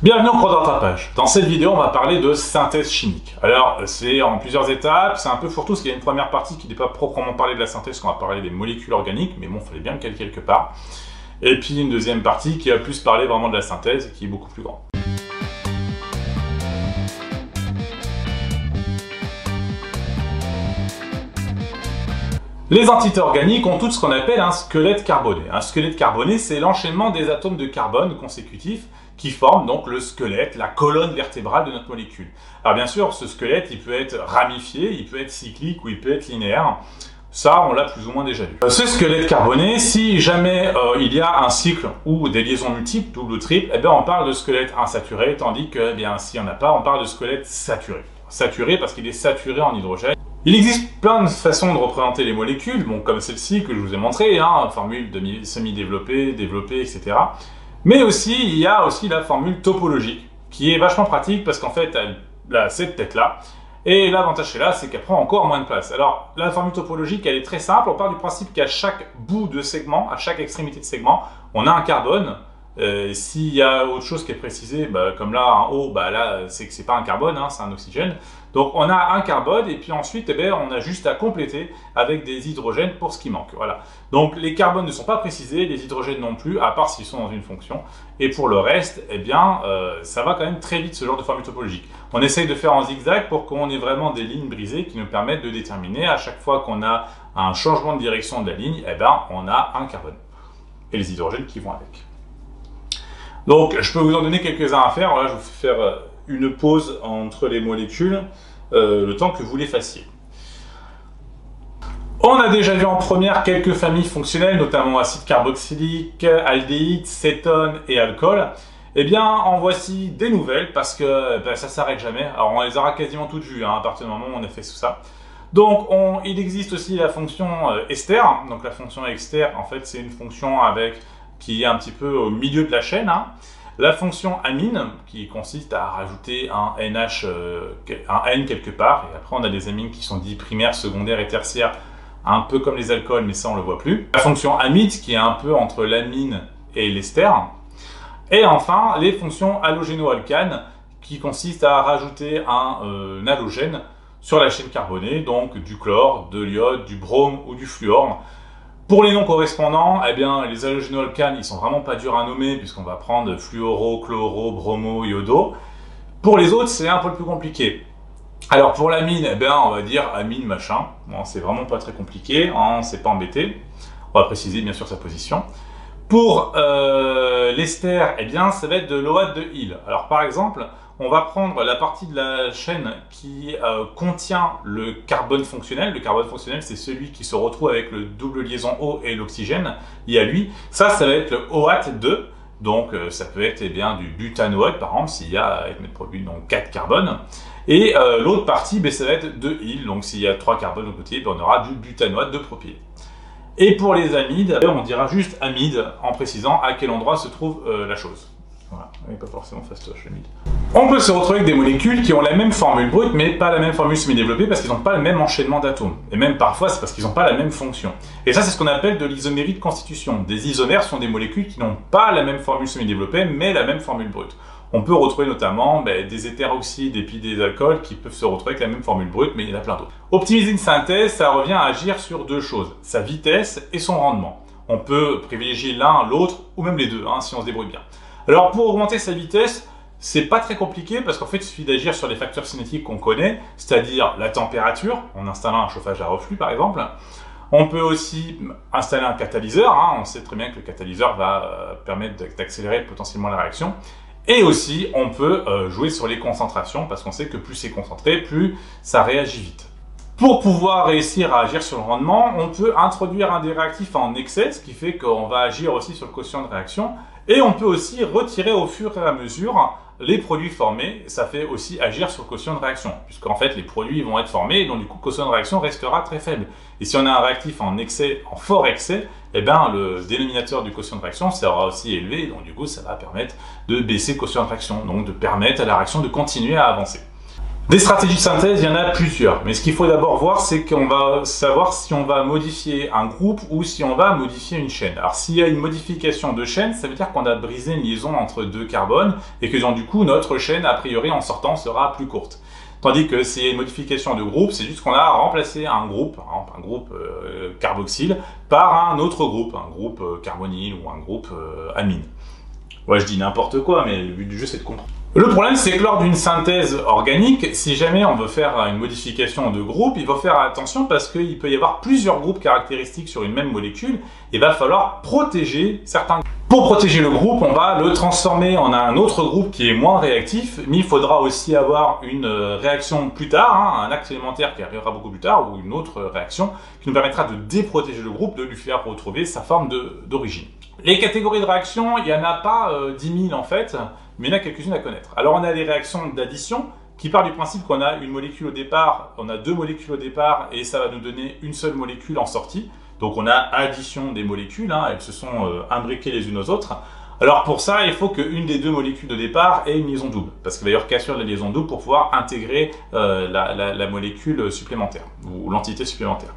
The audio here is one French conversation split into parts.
Bienvenue au cours de rattrapage. Dans cette vidéo, on va parler de synthèse chimique. Alors, c'est en plusieurs étapes, c'est un peu fourre-tout, parce qu'il y a une première partie qui n'est pas proprement parler de la synthèse, qu'on va parler des molécules organiques, mais bon, il fallait bien qu'elle quelque part. Et puis une deuxième partie qui va plus parler vraiment de la synthèse, et qui est beaucoup plus grande. Les entités organiques ont toutes ce qu'on appelle un squelette carboné. Un squelette carboné, c'est l'enchaînement des atomes de carbone consécutifs qui forment donc le squelette, la colonne vertébrale de notre molécule. Alors bien sûr, ce squelette, il peut être ramifié, il peut être cyclique ou il peut être linéaire. Ça, on l'a plus ou moins déjà vu. Ce squelette carboné, si jamais il y a un cycle ou des liaisons multiples, double ou triple, eh bien on parle de squelette insaturé, tandis que eh bien s'il n'y en a pas, on parle de squelette saturé. Saturé parce qu'il est saturé en hydrogène. Il existe plein de façons de représenter les molécules, bon, comme celle-ci que je vous ai montré, hein, formule semi-développée, développée, etc. Mais aussi, il y a aussi la formule topologique, qui est vachement pratique parce qu'en fait, elle a cette tête-là. Et l'avantage chez là, c'est qu'elle prend encore moins de place. Alors, la formule topologique, elle est très simple. On part du principe qu'à chaque bout de segment, à chaque extrémité de segment, on a un carbone. S'il y a autre chose qui est précisé, bah, comme là en haut, bah, là c'est que c'est pas un carbone, hein, c'est un oxygène. Donc on a un carbone et puis ensuite eh bien, on a juste à compléter avec des hydrogènes pour ce qui manque. Voilà. Donc les carbones ne sont pas précisés, les hydrogènes non plus, à part s'ils sont dans une fonction. Et pour le reste, eh bien, ça va quand même très vite ce genre de formule topologique. On essaye de faire en zigzag pour qu'on ait vraiment des lignes brisées qui nous permettent de déterminer à chaque fois qu'on a un changement de direction de la ligne, eh bien, on a un carbone. Et les hydrogènes qui vont avec. Donc, je peux vous en donner quelques-uns à faire. Voilà, je vous fais faire une pause entre les molécules, le temps que vous les fassiez. On a déjà vu en première quelques familles fonctionnelles, notamment acide carboxylique, aldéhyde, cétone et alcool. Eh bien, en voici des nouvelles, parce que ben, ça ne s'arrête jamais. Alors, on les aura quasiment toutes vues, hein, à partir du moment où on a fait tout ça. Donc, il existe aussi la fonction ester. Donc, la fonction ester, en fait, c'est une fonction qui est un petit peu au milieu de la chaîne. Hein. La fonction amine, qui consiste à rajouter un NH, un N quelque part, et après on a des amines qui sont dits primaires, secondaires et tertiaires, un peu comme les alcools, mais ça on le voit plus. La fonction amide, qui est un peu entre l'amine et l'ester. Et enfin, les fonctions halogéno-alcanes, qui consistent à rajouter un halogène sur la chaîne carbonée, donc du chlore, de l'iode, du brome ou du fluor. Pour les noms correspondants, eh bien, les halogénoalcanes, ils sont vraiment pas durs à nommer puisqu'on va prendre fluoro, chloro, bromo, iodo. Pour les autres, c'est un peu plus compliqué. Alors pour l'amine, eh bien, on va dire amine machin. Bon, c'est vraiment pas très compliqué, hein, on s'est pas embêté. On va préciser bien sûr sa position. Pour l'ester, eh bien, ça va être de l'OAT de Hill. Alors par exemple, on va prendre la partie de la chaîne qui contient le carbone fonctionnel. Le carbone fonctionnel, c'est celui qui se retrouve avec le double liaison O et l'oxygène. Il y a lui. Ça va être le OAT 2. Donc, ça peut être eh bien, du butanoate, par exemple, s'il y a, avec notre produit, donc 4 carbones. Et l'autre partie, ben, ça va être de Hill. Donc, s'il y a 3 carbones au côté, ben, on aura du butanoate de propylène. Et pour les amides, on dira juste amide en précisant à quel endroit se trouve la chose. Voilà, et pas forcément fastoche, amide. On peut se retrouver avec des molécules qui ont la même formule brute, mais pas la même formule semi-développée parce qu'ils n'ont pas le même enchaînement d'atomes. Et même parfois, c'est parce qu'ils n'ont pas la même fonction. Et ça, c'est ce qu'on appelle de l'isomérie de constitution. Des isomères sont des molécules qui n'ont pas la même formule semi-développée, mais la même formule brute. On peut retrouver notamment des hétéroxydes et puis des alcools qui peuvent se retrouver avec la même formule brute, mais il y en a plein d'autres. Optimiser une synthèse, ça revient à agir sur deux choses, sa vitesse et son rendement. On peut privilégier l'un, l'autre, ou même les deux, hein, si on se débrouille bien. Alors pour augmenter sa vitesse, c'est pas très compliqué parce qu'en fait il suffit d'agir sur les facteurs cinétiques qu'on connaît, c'est-à-dire la température, en installant un chauffage à reflux par exemple. On peut aussi installer un catalyseur, hein, on sait très bien que le catalyseur va permettre d'accélérer potentiellement la réaction. Et aussi, on peut jouer sur les concentrations, parce qu'on sait que plus c'est concentré, plus ça réagit vite. Pour pouvoir réussir à agir sur le rendement, on peut introduire un des réactifs en excès, ce qui fait qu'on va agir aussi sur le quotient de réaction. Et on peut aussi retirer au fur et à mesure les produits formés. Ça fait aussi agir sur le quotient de réaction, puisqu'en fait les produits vont être formés, et donc du coup le quotient de réaction restera très faible. Et si on a un réactif en excès, en fort excès, eh bien, le dénominateur du quotient de réaction sera aussi élevé, donc du coup ça va permettre de baisser le quotient de réaction, donc de permettre à la réaction de continuer à avancer. Des stratégies de synthèse, il y en a plusieurs. Mais ce qu'il faut d'abord voir, c'est qu'on va savoir si on va modifier un groupe ou si on va modifier une chaîne. Alors s'il y a une modification de chaîne, ça veut dire qu'on a brisé une liaison entre deux carbones et que donc, du coup notre chaîne, a priori en sortant, sera plus courte. Tandis que s'il y a une modification de groupe, c'est juste qu'on a remplacé un groupe carboxyle, par un autre groupe, un groupe carbonyle ou un groupe amine. Ouais, je dis n'importe quoi, mais le but du jeu, c'est de comprendre. Le problème, c'est que lors d'une synthèse organique, si jamais on veut faire une modification de groupe, il faut faire attention parce qu'il peut y avoir plusieurs groupes caractéristiques sur une même molécule. Il va falloir protéger certains groupes. Pour protéger le groupe, on va le transformer en un autre groupe qui est moins réactif, mais il faudra aussi avoir une réaction plus tard, un acte élémentaire qui arrivera beaucoup plus tard, ou une autre réaction qui nous permettra de déprotéger le groupe, de lui faire retrouver sa forme d'origine. Les catégories de réactions, il n'y en a pas 10 000 en fait, mais il y en a quelques-unes à connaître. Alors on a les réactions d'addition, qui part du principe qu'on a une molécule au départ, on a deux molécules au départ, et ça va nous donner une seule molécule en sortie. Donc on a addition des molécules, elles se sont imbriquées les unes aux autres. Alors pour ça, il faut qu'une des deux molécules de départ ait une liaison double, parce qu'il va y avoir cassure de la liaison double pour pouvoir intégrer la molécule supplémentaire, ou l'entité supplémentaire.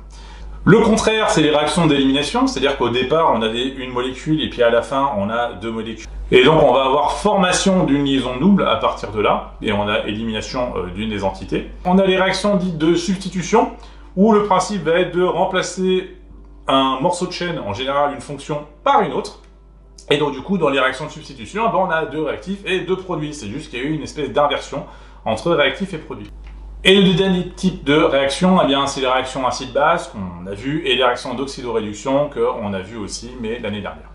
Le contraire, c'est les réactions d'élimination, c'est-à-dire qu'au départ, on avait une molécule et puis à la fin, on a deux molécules. Et donc, on va avoir formation d'une liaison double à partir de là, et on a élimination d'une des entités. On a les réactions dites de substitution, où le principe va être de remplacer un morceau de chaîne, en général une fonction, par une autre. Et donc, du coup, dans les réactions de substitution, on a deux réactifs et deux produits. C'est juste qu'il y a eu une espèce d'inversion entre réactifs et produits. Et le dernier type de réaction, eh bien, c'est les réactions acide-base qu'on a vu et les réactions d'oxydoréduction qu'on a vu aussi, mais l'année dernière.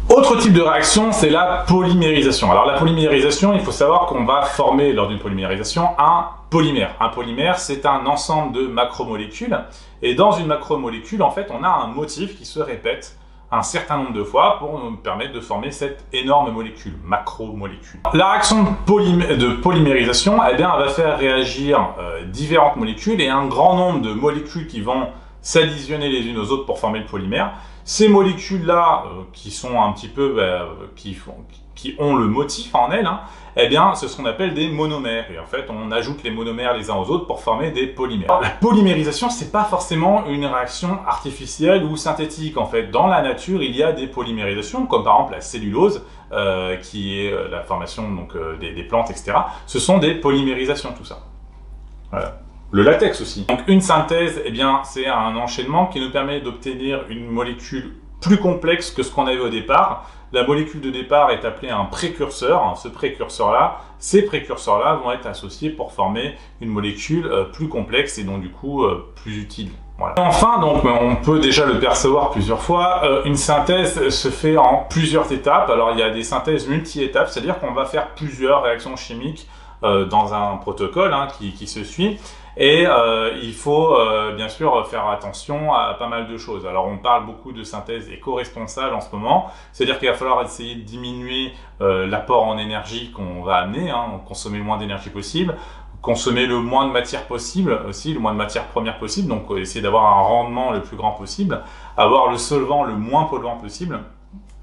Autre type de réaction, c'est la polymérisation. Alors la polymérisation, il faut savoir qu'on va former lors d'une polymérisation un polymère. Un polymère, c'est un ensemble de macromolécules. Et dans une macromolécule, en fait, on a un motif qui se répète un certain nombre de fois pour nous permettre de former cette énorme molécule, macromolécule. La réaction de polymérisation, eh bien, elle va faire réagir différentes molécules et un grand nombre de molécules qui vont s'additionner les unes aux autres pour former le polymère. Ces molécules-là, qui sont un petit peu, qui ont le motif en elles, eh bien, c'est ce qu'on appelle des monomères. Et en fait, on ajoute les monomères les uns aux autres pour former des polymères. La polymérisation, c'est pas forcément une réaction artificielle ou synthétique. En fait, dans la nature, il y a des polymérisations, comme par exemple la cellulose, qui est la formation donc, des plantes, etc. Ce sont des polymérisations, tout ça. Voilà. Le latex aussi. Donc une synthèse, eh bien, c'est un enchaînement qui nous permet d'obtenir une molécule plus complexe que ce qu'on avait au départ. La molécule de départ est appelée un précurseur. Ce précurseur-là, ces précurseurs-là vont être associés pour former une molécule plus complexe et donc du coup plus utile. Voilà. Enfin, donc, on peut déjà le percevoir plusieurs fois, une synthèse se fait en plusieurs étapes. Alors il y a des synthèses multi-étapes, c'est-à-dire qu'on va faire plusieurs réactions chimiques dans un protocole qui se suit. Et il faut bien sûr faire attention à pas mal de choses. Alors on parle beaucoup de synthèse éco-responsable en ce moment, c'est-à-dire qu'il va falloir essayer de diminuer l'apport en énergie qu'on va amener, consommer le moins d'énergie possible, consommer le moins de matière possible aussi, le moins de matière première possible, donc essayer d'avoir un rendement le plus grand possible, avoir le solvant le moins polluant possible.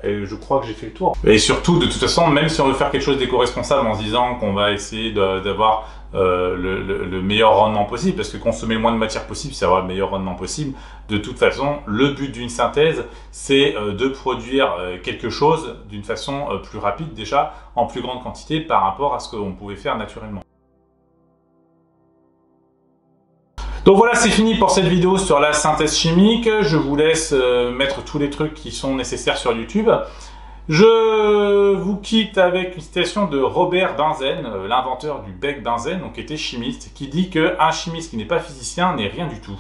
Et je crois que j'ai fait le tour. Et surtout, de toute façon, même si on veut faire quelque chose d'éco-responsable en se disant qu'on va essayer d'avoir le meilleur rendement possible, parce que consommer le moins de matière possible, c'est avoir le meilleur rendement possible. De toute façon, le but d'une synthèse, c'est de produire quelque chose d'une façon plus rapide déjà, en plus grande quantité par rapport à ce qu'on pouvait faire naturellement. Donc voilà, c'est fini pour cette vidéo sur la synthèse chimique. Je vous laisse mettre tous les trucs qui sont nécessaires sur YouTube. Je vous quitte avec une citation de Robert Bunsen, l'inventeur du bec benzène, donc qui était chimiste, qui dit qu'un chimiste qui n'est pas physicien n'est rien du tout.